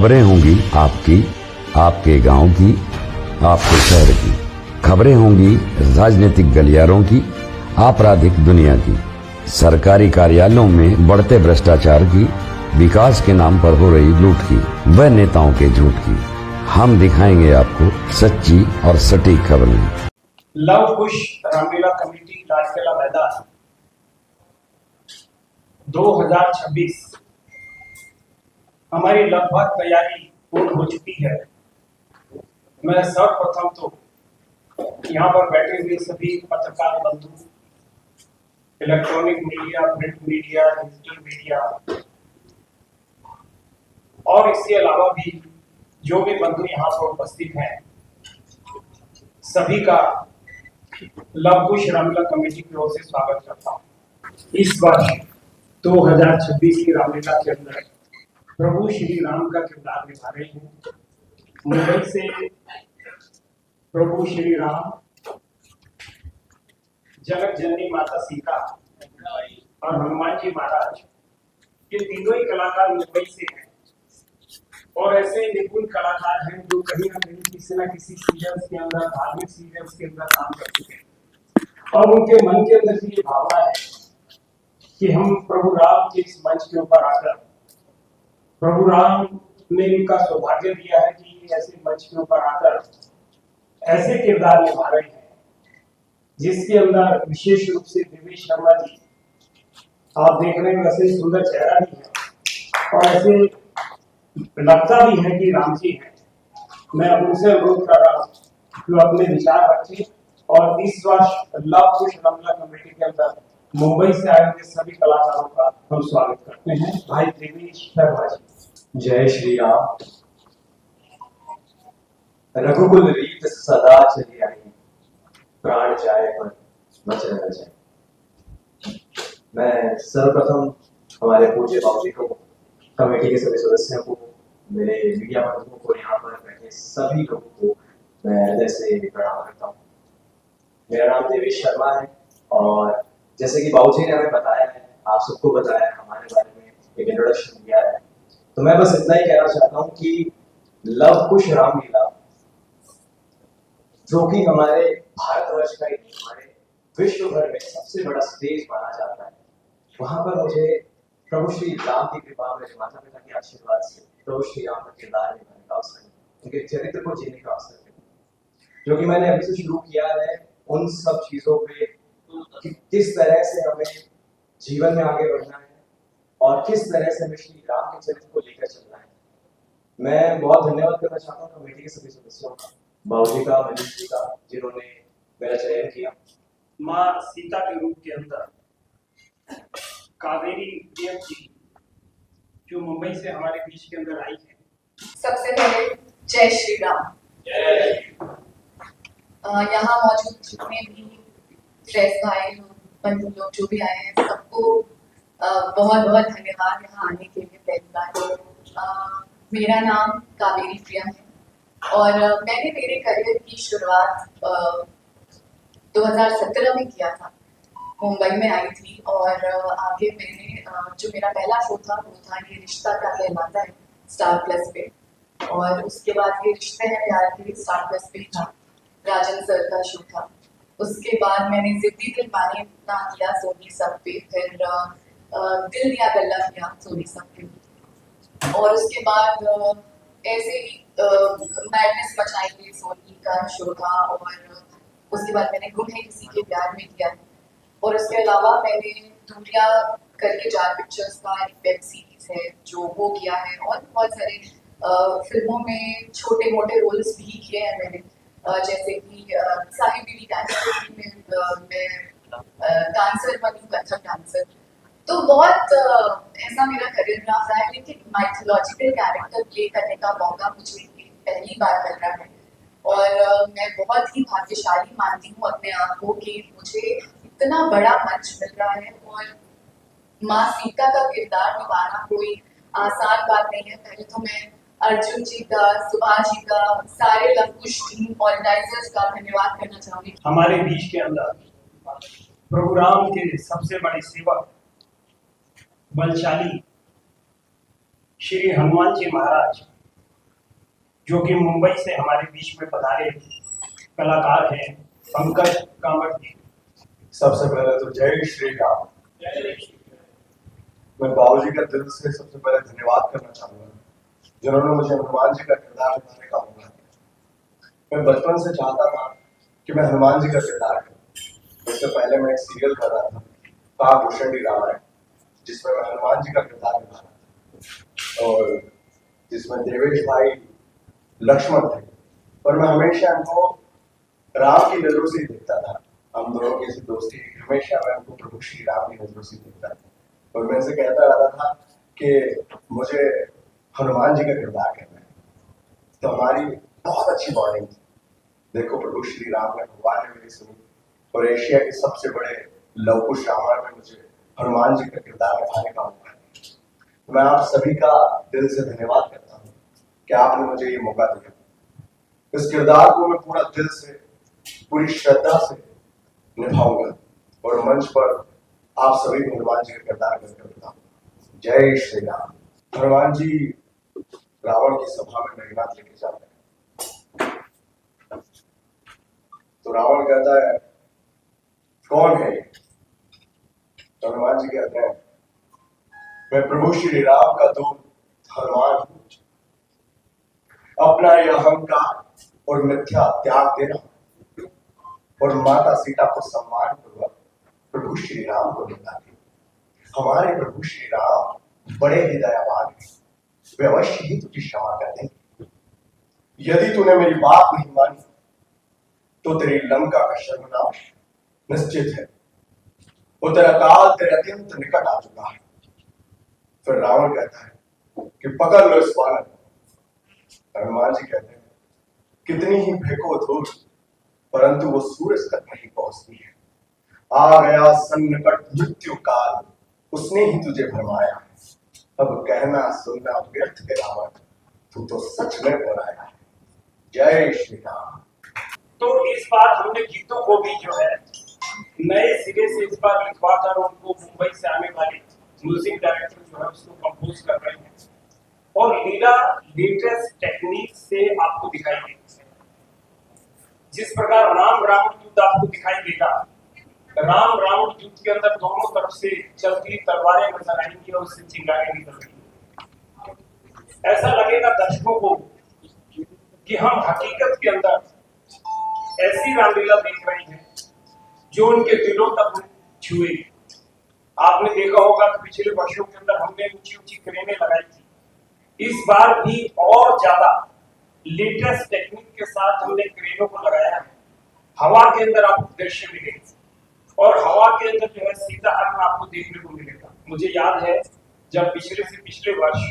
खबरें होंगी आपकी, आपके गांव की, आपके शहर की। खबरें होंगी राजनीतिक गलियारों की, आपराधिक दुनिया की, सरकारी कार्यालयों में बढ़ते भ्रष्टाचार की, विकास के नाम पर हो रही लूट की, व नेताओं के झूठ की। हम दिखाएंगे आपको सच्ची और सटीक खबरें। लव कुश रामलीला कमेटी लालकिला मैदान 2026 हमारी लगभग तैयारी पूर्ण हो चुकी है। मैं सर्वप्रथम तो यहाँ पर बैठे हुए सभी पत्रकार बंधु, electronic media, print media, digital media और इसके अलावा भी जो भी बंधु यहाँ पर उपस्थित हैं, सभी का लव कुश रामलीला कमेटी की ओर से स्वागत करता हूँ। इस वर्ष 2026 की रामलीला के अंदर प्रभु श्री राम का किरदार निभा रहे हैं। मुंबई से प्रभु श्री राम, जगत जननी माता सीता और हनुमान जी महाराज, ये तीनों ही कलाकार मुंबई से हैं और ऐसे निपुण कलाकार हैं जो कहीं ना कहीं किसी न किसी सीरियल्स के अंदर, धार्मिक सीरियल्स के अंदर काम कर चुके हैं और उनके मन के अंदर ये भावना है कि हम प्रभु राम के इस मंच के ऊपर आकर, प्रभु राम ने इनका सौभाग्य दिया है कि ऐसे मंच के ऊपर आकर ऐसे किरदार निभा रहे हैं जिसके अंदर विशेष रूप से देवेश शर्मा जी, आप देख रहे हैं वैसे सुंदर चेहरा भी है और ऐसे लगता भी है कि राम जी हैं। मैं उनसे अनुरोध कर रहा हूँ कि अपने विचार रखें और इस वर्ष लव कुश रामलीला कमेटी के अंदर मुंबई से आए हुए सभी कलाकारों का हम स्वागत करते हैं। भाई देवेश शर्मा जी। जय श्री राम। रघुकुल रीत सदा चली आई, प्राण जाए पर वचन न जाए। मैं सर्वप्रथम हमारे पूज्य बाबूजी को, कमेटी के सभी सदस्यों को, मेरे मीडिया बंधुओं को, यहाँ पर बैठे सभी लोगों को मैं हृदय से प्रणाम करता हूँ। मेरा नाम देवेश शर्मा है और जैसे कि बाबूजी ने हमें बताया है, आप सबको बताया है, हमारे बारे में एक इंट्रोडक्शन दिया है, तो मैं बस इतना ही कहना चाहता हूँ कि लव कुश रामलीला, जो कि हमारे भारतवर्ष का, हमारे विश्व भर में सबसे बड़ा स्टेज माना जाता है, वहां पर मुझे प्रभु श्री राम की कृपा, मेरे माता पिता के आशीर्वाद से प्रभु श्री राम का किरदार निभाने का अवसर, उनके चरित्र को जीने का अवसर जो कि मैंने अभी से शुरू किया है। उन सब चीजों पे कि किस तरह से हमें जीवन में आगे बढ़ना है और किस तरह से हमें श्री राम के चरित्र को लेकर चलना है। मैं बहुत धन्यवाद करना चाहता हूँ कमेटी के सभी सदस्यों का, बाबूजी का, मनीष जी का, जिन्होंने मेरा चयन किया। माँ सीता के रूप के अंदर कावेरी प्रियम जी जो मुंबई से हमारे बीच के अंदर आई है। सबसे पहले जय श्री राम। यहाँ मौजूद जितने भी प्रेस भाई बंधु लोग जो भी आए हैं, सबको बहुत बहुत धन्यवाद यहाँ आने के लिए। पहली बार मेरा नाम कावेरी प्रियम है और मैंने मेरे करियर की शुरुआत 2017 में किया था। मुंबई में आई थी और आगे मैंने जो मेरा पहला शो था वो था ये रिश्ता क्या कहलाता है, स्टार प्लस पे, और उसके बाद ये रिश्ते हैं प्यार के स्टार प्लस पे था, राजन सर का शो था। उसके बाद मैंने जिद्दी दिल माने ना किया सोनी सब पे, फिर दिल दिया गल्ला किया सोनी सब पे, और उसके बाद ऐसे ही मैडनेस मचाएंगे सोनी का शो था, और उसके बाद मैंने गुण है किसी के प्यार में किया है, और उसके अलावा मैंने दूरियां करके 4 पिक्चर्स का एक वेब सीरीज है जो वो किया है, और बहुत सारे फिल्मों में छोटे मोटे रोल्स भी किए हैं मैंने, जैसे कि साहिबी डांसर में मैं डांसर बनी, कथक डांसर। तो बहुत ऐसा मेरा करियर ग्राफ रहा है, लेकिन माइथोलॉजिकल कैरेक्टर प्ले करने का मौका मुझे पहली बार मिल रहा है और मैं बहुत ही भाग्यशाली मानती हूँ अपने आप को कि मुझे इतना बड़ा मंच मिल रहा है और माँ सीता का किरदार निभाना कोई आसान बात नहीं है। पहले तो मैं अर्जुन जी का, सुभाष जी का, सारे लव कुश टीम ऑर्गेनाइजर्स का धन्यवाद करना चाहूंगी। हमारे बीच के अंदर प्रभु राम के सबसे बड़े सेवक बलशाली श्री हनुमान जी महाराज जो कि मुंबई से हमारे बीच में पधारे कलाकार हैं पंकज कामत जी। सबसे पहले तो जय श्री राम। मैं बाबूजी का दिल से सबसे पहले धन्यवाद करना चाहूंगा जिन्होंने मुझे हनुमान जी का किरदार निभाने का मौका दिया। मैं बचपन से चाहता था कि मैं हनुमान जी का किरदार करूं। इससे पहले मैं एक सीरियल कर रहा था काकभूषणी रामायण, जिसमें मैं हनुमान जी का किरदार निभा रहा था और जिसमें देवेश भाई लक्ष्मण थे, पर मैं हमेशा उनको राम की नजरों से ही देखता था। हम दोनों की ऐसी दोस्ती हमेशा मैं उनको प्रभु श्री राम की नजरों से देखता था और मैं से कहता रहता था कि मुझे हनुमान जी का किरदार करना है। तो हमारी बहुत अच्छी बॉन्डिंग थी। देखो, प्रभु श्री राम ने भगवान ने मेरी सुनी और एशिया के सबसे बड़े लव कुश रामायण में मुझे हनुमान जी का किरदार निभाने का मौका दिया। मैं आप सभी का दिल से धन्यवाद करता हूँ कि आपने मुझे ये मौका दिया। इस किरदार को मैं पूरा दिल से, पूरी श्रद्धा से निभाऊंगा और मंच पर आप सभी को हनुमान जी का किरदार करके बताऊंगा। जय श्री राम। हनुमान जी रावण की सभा में मेघनाथ लेके जाते हैं तो रावण कहता है, कौन है ये? तो हनुमान जी कहते हैं, मैं प्रभु श्री राम का दूत हनुमान हूं। अपना यह अहंकार और मिथ्या त्याग देना और माता सीता को सम्मान पूर्वक प्रभु श्री राम को निभा दी। हमारे प्रभु श्री राम बड़े ही दयावान हैं, वे अवश्य ही तुझे क्षमा कर देंगे। यदि तूने मेरी बात नहीं मानी तो तेरी लंका का सर्वनाश निश्चित है और तेरा काल तेरे अत्यंत निकट आ चुका है। फिर रावण कहता है कि पकड़ लो इस बालक को। हनुमान जी कहते हैं, कितनी ही फेंको धूल परंतु वो सूरज तक नहीं पहुंचती है। आ गया सन्निकट मृत्यु काल, उसने ही तुझे भरमाया है। अब कहना सुनना व्यर्थ के रावण, तू तो सच में बनाया है। जय श्री राम। तो इस बार हमने गीतों को भी जो है नए सिरे से इस बार लिखवा कर उनको मुंबई से आने वाले म्यूजिक डायरेक्टर जो है उसको कंपोज कर रहे हैं और लीला लेटेस्ट टेक्निक से आपको दिखाई देगी। जिस प्रकार राम रावण युद्ध आपको दिखाई देगा, राम रावण युद्ध के अंदर दोनों तरफ से चलती तलवारें नजर आएंगी और उससे चिंगारियां निकल रही। ऐसा लगेगा दर्शकों को कि हम हकीकत के अंदर ऐसी रामलीला देख रहे हैं जो उनके दिलों तक छुए। आपने देखा होगा कि पिछले वर्षों के अंदर हमने ऊंची ऊंची क्रेनें लगाई थी। इस बार भी और ज्यादा लेटेस्ट टेक्निक के साथ हमने क्रेनों को लगाया है। हवा के अंदर आपको दृश्य मिलेगा और हवा के अंदर जो है सीताहरण आपको देखने को मिलेगा। मुझे याद है जब पिछले से पिछले वर्ष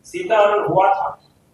सीताहरण हुआ था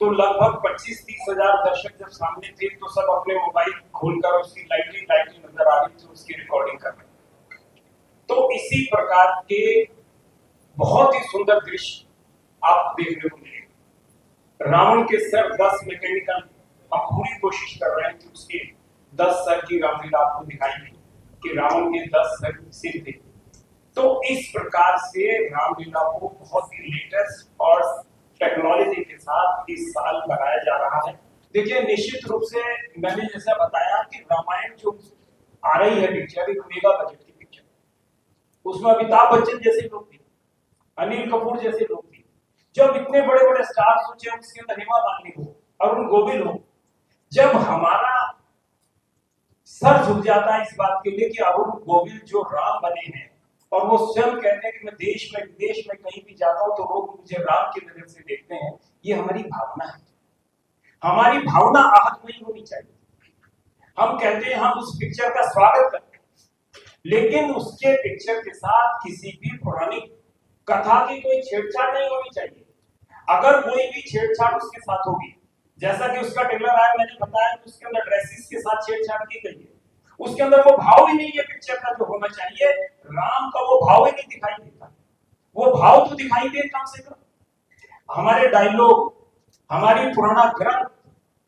तो लगभग 25-30 हजार दर्शक जब सामने थे तो सब अपने मोबाइल खोलकर उसकी लाइटिंग नजर आ रही थी, उसकी रिकॉर्डिंग कर रहे। तो इसी प्रकार के बहुत ही सुंदर दृश्य आपको देखने को मिलेगा। रावण के सर 10 मैकेनिकल, हम पूरी कोशिश कर रहे हैं कि उसके 10 सर की रामलीला आपको दिखाई दे कि रावण के 10 सिर थे। तो इस प्रकार से रामलीला को बहुत ही लेटेस्ट और टेक्नोलॉजी के साथ इस साल बनाया जा रहा है। देखिए, निश्चित रूप से मैंने जैसा बताया कि रामायण जो आ रही है पिक्चर, एक मेगा बजट की पिक्चर, उसमें अमिताभ बच्चन जैसे लोग थे, अनिल कपूर जैसे लोग थे। जब इतने बड़े बड़े स्टार सोचे, उसके अंदर हेमा मालिनी हो, अरुण गोविल हो, जब हमारा सर झुक जाता है इस बात के लिए कि अरुण गोविल जो राम बने हैं और वो स्वयं कहते हैं कि मैं देश में विदेश में कहीं भी जाता हूं तो लोग मुझे राम की नजर से देखते हैं। ये हमारी भावना है। हमारी भावना आहत नहीं होनी चाहिए। हम कहते हैं हम उस पिक्चर का स्वागत करते हैं, लेकिन उसके पिक्चर के साथ किसी भी पौराणिक कथा की कोई छेड़छाड़ नहीं होनी चाहिए। अगर कोई भी छेड़छाड़ उसके साथ होगी, जैसा कि उसका ट्रेलर आया, मैंने बताया कि उसके अंदर ड्रेसेस के साथ छेड़छाड़ की गई है, उसके अंदर वो भाव ही नहीं है पिक्चर का जो होना चाहिए। राम का वो भाव ही नहीं दिखाई देता। वो भाव तो दिखाई दे कम से कम। हमारे डायलॉग, हमारी पुराना ग्रंथ,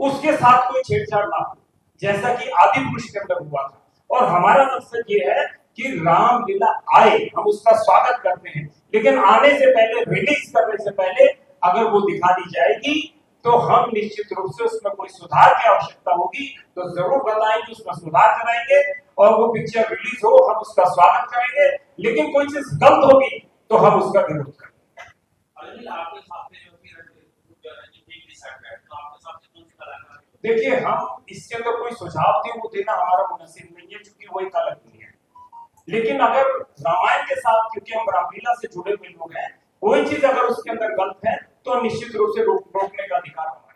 उसके साथ कोई छेड़छाड़ ना हो, जैसा कि आदि पुरुष के अंदर हुआ था। और हमारा मकसद ये है कि रामलीला आए, हम उसका स्वागत करते हैं, लेकिन आने से पहले, रिलीज करने से पहले अगर वो दिखा दी जाएगी तो हम निश्चित रूप से उसमें कोई सुधार की आवश्यकता होगी तो जरूर बताएंगे, उसमें सुधार कराएंगे और वो पिक्चर रिलीज हो हम उसका स्वागत करेंगे। लेकिन कोई चीज गलत होगी तो हम उसका विरोध करेंगे। अनिल, आपके साथ में जो भी रणनीति डिसाइड है तो आपके साथ कौन से कलाकार? देखिए, हम इसके अंदर कोई सुझाव थे वो देना हमारा मुनासिब नहीं है क्योंकि वो एक अलग दुनिया है। लेकिन अगर रामायण के साथ, क्योंकि हम रामलीला से जुड़े हुए लोग हैं, कोई चीज अगर उसके अंदर गलत है तो निश्चित रूप से रोकने का अधिकार हमारा